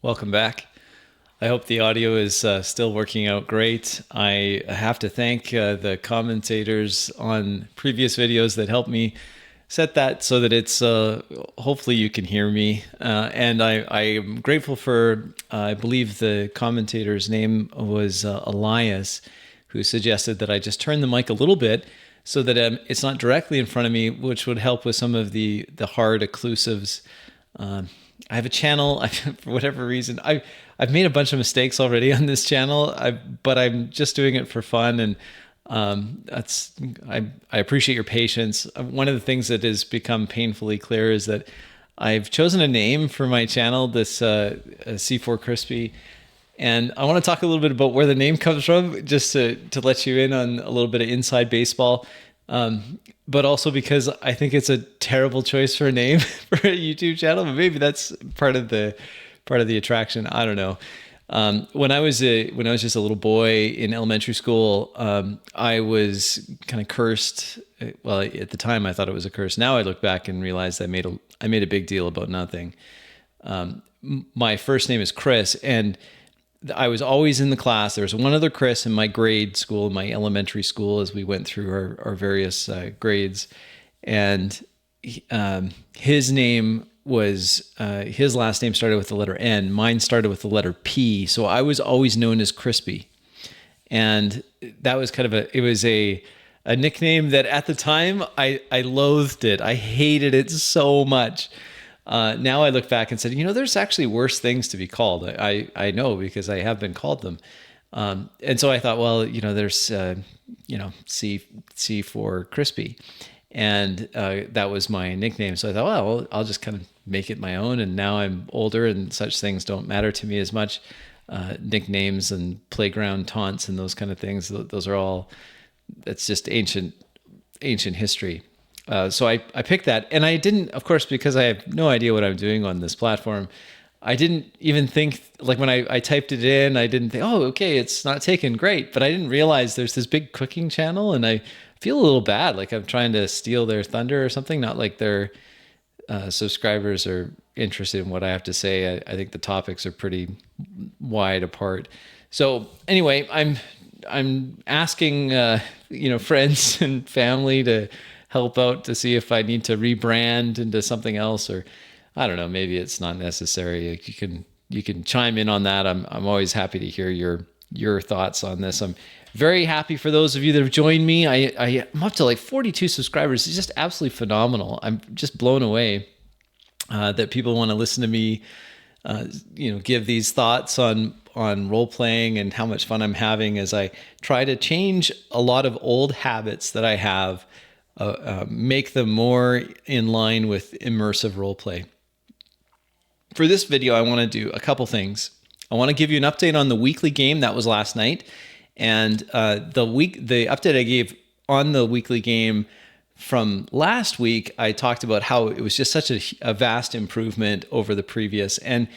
Welcome back. I hope the audio is still working out great. I have to thank the commentators on previous videos that helped me set that so that it's hopefully you can hear me. And I am grateful for, I believe the commentator's name was Elias, who suggested that I just turn the mic a little bit so that it's not directly in front of me, which would help with some of the hard occlusives. I have a channel. For whatever reason, I've made a bunch of mistakes already on this channel. But I'm just doing it for fun, and I appreciate your patience. One of the things that has become painfully clear is that I've chosen a name for my channel, this C4 Crispy, and I want to talk a little bit about where the name comes from, just to let you in on a little bit of inside baseball. But also because I think it's a terrible choice for a name for a YouTube channel, but maybe that's part of the attraction. I don't know. When I was just a little boy in elementary school, I was kind of cursed. Well, at the time I thought it was a curse. Now I look back and realize I made a big deal about nothing. My first name is Chris, and I was always in the class. There was one other Chris in my grade school, my elementary school, as we went through our various grades. And his name was, his last name started with the letter N. Mine started with the letter P. So I was always known as Crispy. And that was kind of a nickname that at the time I loathed it. I hated it so much. Now I look back and said, there's actually worse things to be called. I know because I have been called them. And so I thought, well, there's, C for Crispy. And that was my nickname. So I thought, well, I'll just kind of make it my own. And now I'm older and such things don't matter to me as much. Nicknames and playground taunts and those kind of things, those are all, that's just ancient history. So I picked that, and I didn't, of course, because I have no idea what I'm doing on this platform. I didn't even think, like when I typed it in, I didn't think, oh, okay, it's not taken, great. But I didn't realize there's this big cooking channel, and I feel a little bad, like I'm trying to steal their thunder or something. Not like their subscribers are interested in what I have to say. I think the topics are pretty wide apart. So anyway, I'm asking friends and family to help out to see if I need to rebrand into something else, or I don't know, maybe it's not necessary. You can chime in on that. I'm always happy to hear your thoughts on this. I'm very happy for those of you that have joined me. I'm up to like 42 subscribers. It's just absolutely phenomenal. I'm just blown away that people want to listen to me give these thoughts on role playing and how much fun I'm having as I try to change a lot of old habits that I have, make them more in line with immersive role play. For this video, I want to do a couple things. I want to give you an update on the weekly game that was last night, and the update I gave on the weekly game from last week. I talked about how it was just such a vast improvement over the previous, and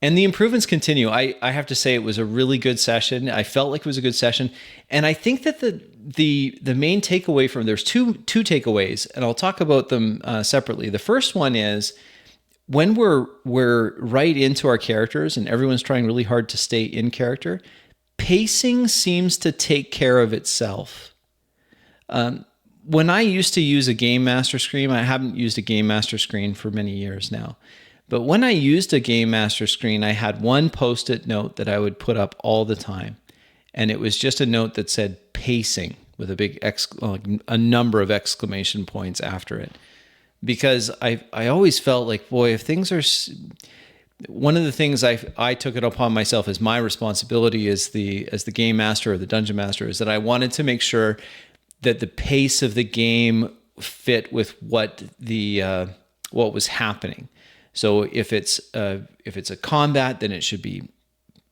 the improvements continue. I have to say it was a really good session. I felt like it was a good session, and I think that the main takeaway from there's two takeaways, and I'll talk about them separately. The first one is when we're right into our characters and everyone's trying really hard to stay in character, pacing seems to take care of itself. When I used to use a game master screen, I haven't used a game master screen for many years now. But when I used a game master screen, I had one post-it note that I would put up all the time. And it was just a note that said pacing with a number of exclamation points after it. Because I always felt like, boy, if things are... One of the things I took it upon myself as my responsibility as the game master or the dungeon master is that I wanted to make sure that the pace of the game fit with what was happening. So if it's a combat, then it should be,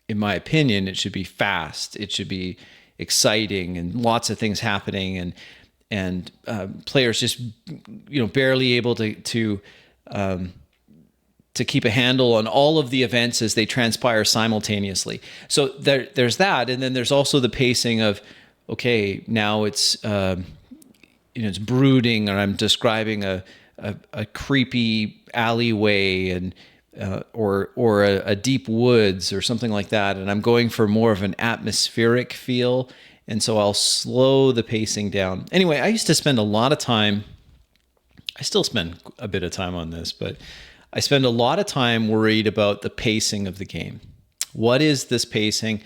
in my opinion, it should be fast. It should be exciting and lots of things happening, and players just barely able to keep a handle on all of the events as they transpire simultaneously. So there's that, and then there's also the pacing of, okay, now it's it's brooding, or I'm describing a creepy alleyway, and or a deep woods or something like that, and I'm going for more of an atmospheric feel, and so I'll slow the pacing down. Anyway, I used to spend a lot of time, I still spend a bit of time on this, but I spend a lot of time worried about the pacing of the game. What is this pacing?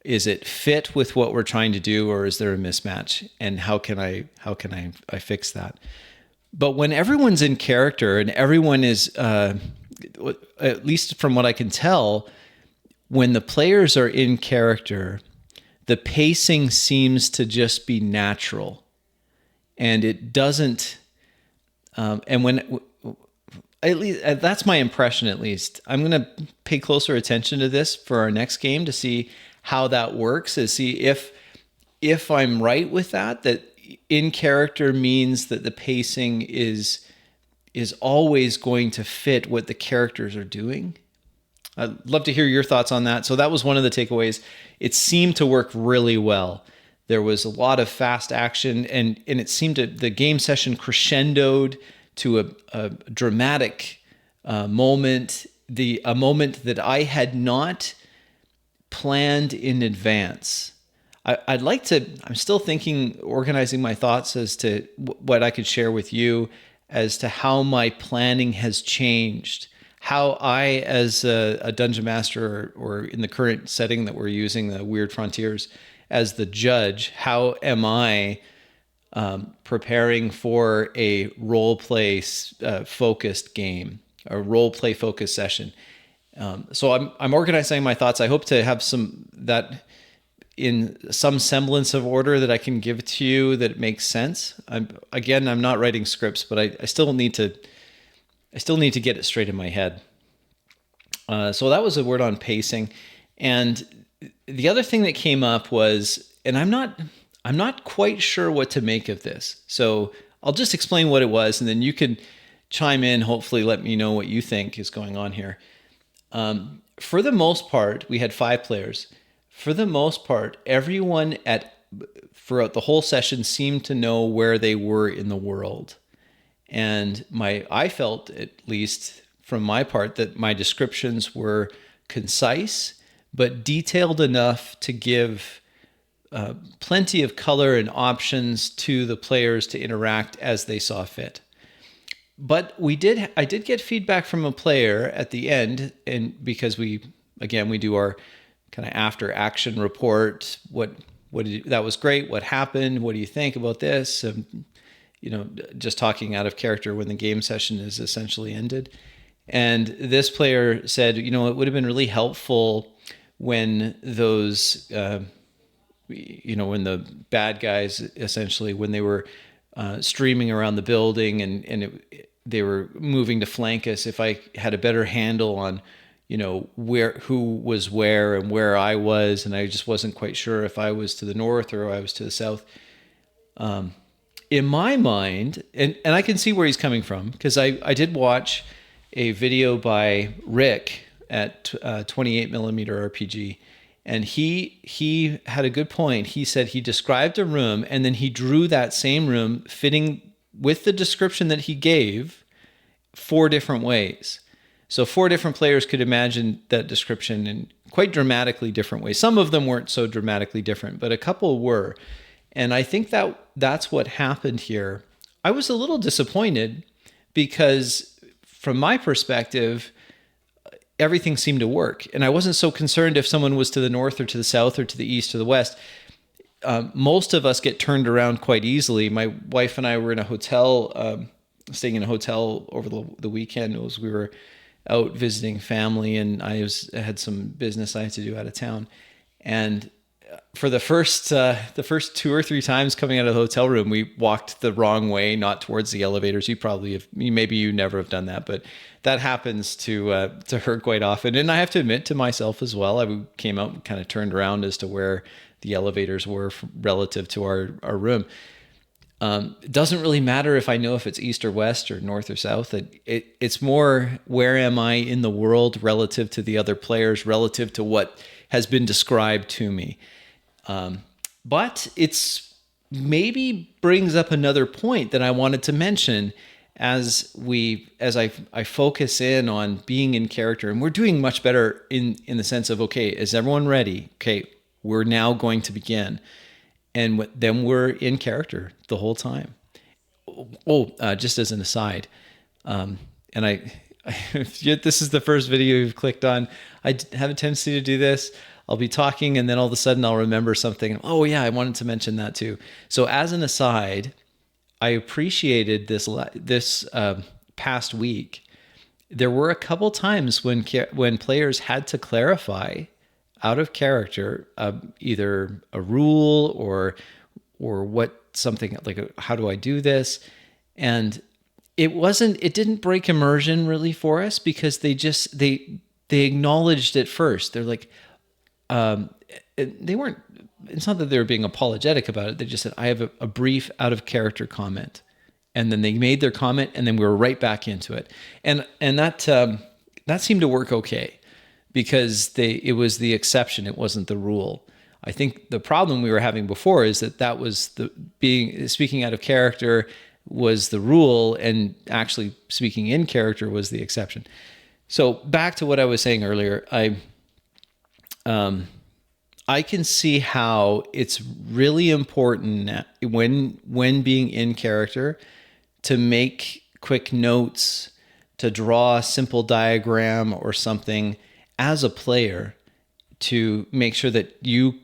Is it fit with what we're trying to do, or is there a mismatch? And how can I fix that? But when everyone's in character and everyone is, at least from what I can tell, when the players are in character, the pacing seems to just be natural, and it doesn't. And when, at least that's my impression. At least I'm going to pay closer attention to this for our next game to see how that works. To see if I'm right with that. That in character means that the pacing is always going to fit what the characters are doing. I'd love to hear your thoughts on that. So that was one of the takeaways. It seemed to work really well. There was a lot of fast action, and it seemed to, the game session crescendoed to a dramatic moment, a moment that I had not planned in advance. I'm still thinking, organizing my thoughts as to what I could share with you as to how my planning has changed. How I, as a dungeon master, or in the current setting that we're using, the Weird Frontiers, as the judge, how am I preparing for a role play focused game, a role play focused session? So I'm organizing my thoughts. I hope to have that in some semblance of order that I can give to you that makes sense. I'm not writing scripts, but I still need to get it straight in my head. So that was a word on pacing. And the other thing that came up was, and I'm not quite sure what to make of this. So I'll just explain what it was, and then you can chime in, hopefully let me know what you think is going on here. For the most part, we had 5 players. For the most part, everyone throughout the whole session seemed to know where they were in the world. And I felt, at least from my part, that my descriptions were concise, but detailed enough to give plenty of color and options to the players to interact as they saw fit. But I did get feedback from a player at the end, and because we do our kind of after action report. That was great. What happened? What do you think about this? Just talking out of character when the game session is essentially ended. And this player said, it would have been really helpful when those, when the bad guys, essentially, when they were streaming around the building and they were moving to flank us, if I had a better handle on, who was where and where I was, and I just wasn't quite sure if I was to the north or I was to the south. In my mind, and I can see where he's coming from, because I did watch a video by Rick at 28 millimeter RPG, and he had a good point. He said he described a room, and then he drew that same room fitting with the description that he gave 4 different ways. So 4 different players could imagine that description in quite dramatically different ways. Some of them weren't so dramatically different, but a couple were. And I think that's what happened here. I was a little disappointed because from my perspective, everything seemed to work. And I wasn't so concerned if someone was to the north or to the south or to the east or the west. Most of us get turned around quite easily. My wife and I were in a hotel, staying in a hotel over the weekend. We were out visiting family, and I had some business I had to do out of town. And for the first 2 or 3 times coming out of the hotel room, we walked the wrong way, not towards the elevators. Maybe you never have done that, but that happens to her quite often. And I have to admit to myself as well, I came out and kind of turned around as to where the elevators were relative to our room. It doesn't really matter if I know if it's east or west or north or south. It's more, where am I in the world relative to the other players, relative to what has been described to me. But it's maybe brings up another point that I wanted to mention, I focus in on being in character, and we're doing much better in the sense of, okay, is everyone ready? Okay, we're now going to begin. And then we're in character the whole time. Just as an aside, and if this is the first video you've clicked on, I have a tendency to do this. I'll be talking, and then all of a sudden I'll remember something. Oh yeah, I wanted to mention that too. So as an aside, I appreciated this past week. There were a couple times when players had to clarify out of character, either a rule or what something like, how do I do this? And it didn't break immersion really for us, because they acknowledged it first. They're like, they weren't, it's not that they were being apologetic about it. They just said, I have a brief out of character comment. And then they made their comment, and then we were right back into it. And that seemed to work okay, because it was the exception. It wasn't the rule. I think the problem we were having before is that was speaking out of character was the rule, and actually speaking in character was the exception. So back to what I was saying earlier, I can see how it's really important when being in character to make quick notes, to draw a simple diagram or something as a player, to make sure that you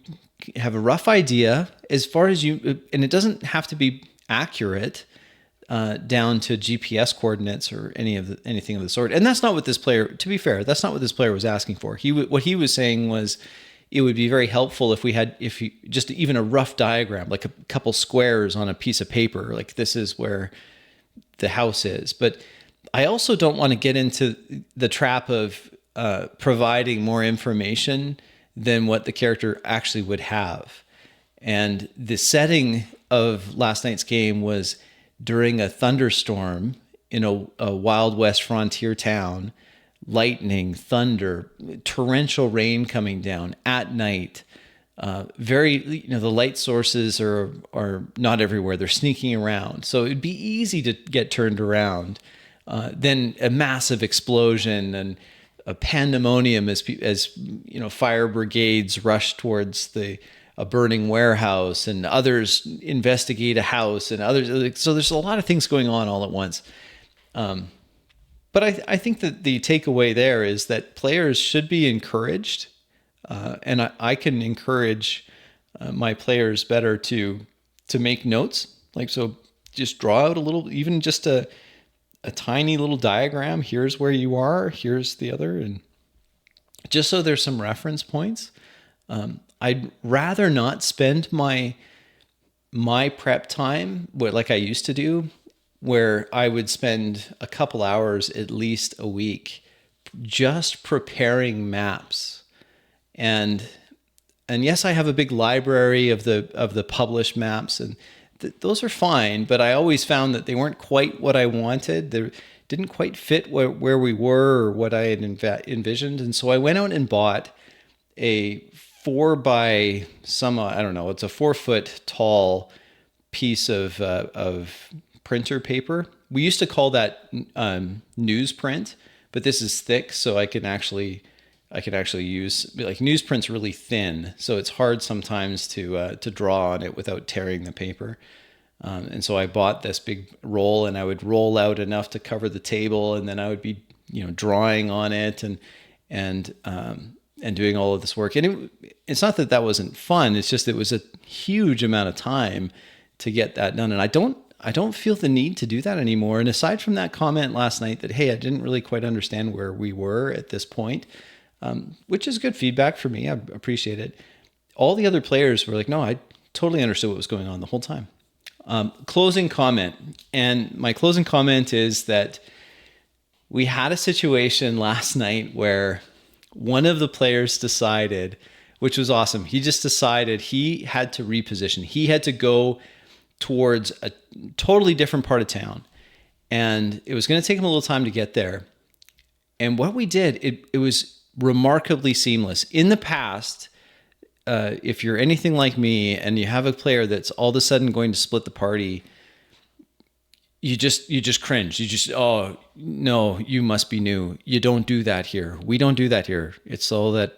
have a rough idea as far as and it doesn't have to be accurate down to GPS coordinates or anything of the sort. And that's not what this player, to be fair, that's not what this player was asking for. What he was saying was, it would be very helpful if you just even a rough diagram, like a couple squares on a piece of paper, like this is where the house is. But I also don't want to get into the trap of providing more information than what the character actually would have. And the setting of last night's game was during a thunderstorm in a Wild West frontier town. Lightning, thunder, torrential rain coming down at night. The light sources are not everywhere. They're sneaking around. So it'd be easy to get turned around. Then a massive explosion and a pandemonium as fire brigades rush towards a burning warehouse, and others investigate a house, and others. So there's a lot of things going on all at once. But I think that the takeaway there is that players should be encouraged, and I can encourage my players better to make notes. Like, so just draw out a little, even just a tiny little diagram. Here's where you are, here's the other, and just so there's some reference points. I'd rather not spend my prep time like I used to do, where I would spend a couple hours at least a week just preparing maps. And yes, I have a big library of the published maps, and those are fine, but I always found that they weren't quite what I wanted. They didn't quite fit where we were or what I had envisioned. And so I went out and bought a 4 by some, I don't know, it's a 4 foot tall piece of printer paper. We used to call that newsprint, but this is thick, so I can actually use, like, newsprint's really thin, so it's hard sometimes to draw on it without tearing the paper. And so I bought this big roll, and I would roll out enough to cover the table, and then I would be drawing on it and doing all of this work. And it's not that wasn't fun. It's just it was a huge amount of time to get that done, and I don't feel the need to do that anymore. And aside from that comment last night that, hey, I didn't really quite understand where we were at this point, which is good feedback for me. I appreciate it. All the other players were like, no, I totally understood what was going on the whole time. Closing comment. And my closing comment is that we had a situation last night where one of the players decided, which was awesome, he just decided he had to reposition. He had to go towards a totally different part of town, and it was going to take him a little time to get there. And what we did, it was remarkably seamless. In the past, if you're anything like me and you have a player that's all of a sudden going to split the party, you just cringe. You just, oh no, you must be new. You don't do that here. We don't do that here. It's so that,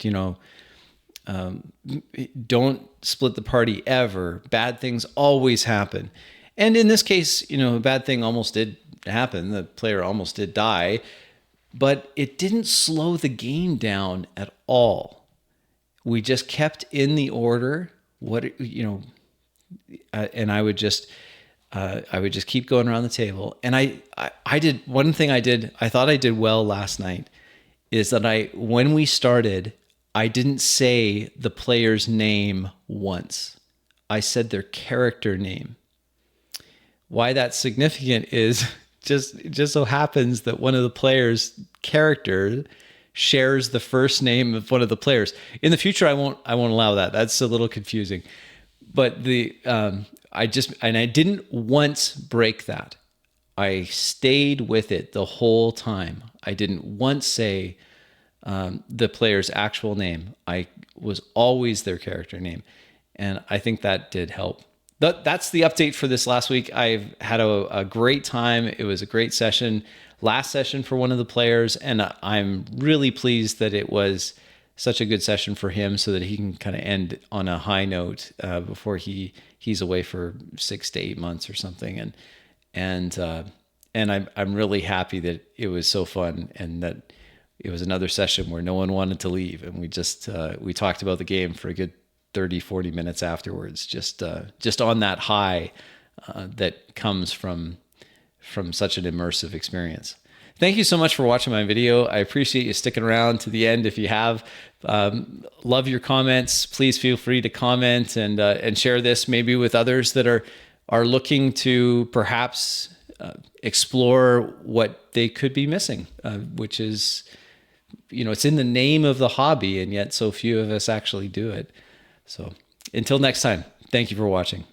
don't split the party ever. Bad things always happen. And in this case, a bad thing almost did happen. The player almost did die, but it didn't slow the game down at all. We just kept in the order. And I would just keep going around the table. And I did one thing I thought I did well last night is that when we started, I didn't say the player's name once. I said their character name. Why that's significant is just so happens that one of the players' character shares the first name of one of the players. In the future, I won't allow that. That's a little confusing. But I didn't once break that. I stayed with it the whole time. I didn't once say the player's actual name. I was always their character name. And I think that did help. That's the update for this last week. I've had a great time. It was a great session. Last session for one of the players. And I'm really pleased that it was such a good session for him so that he can kind of end on a high note before he's away for 6 to 8 months or something. And I'm really happy that it was so fun and that it was another session where no one wanted to leave. And we talked about the game for a good 30, 40 minutes afterwards, just on that high that comes from such an immersive experience. Thank you so much for watching my video. I appreciate you sticking around to the end. If you have, love your comments. Please feel free to comment and share this maybe with others that are looking to perhaps explore what they could be missing, which is, it's in the name of the hobby, and yet so few of us actually do it. So until next time, thank you for watching.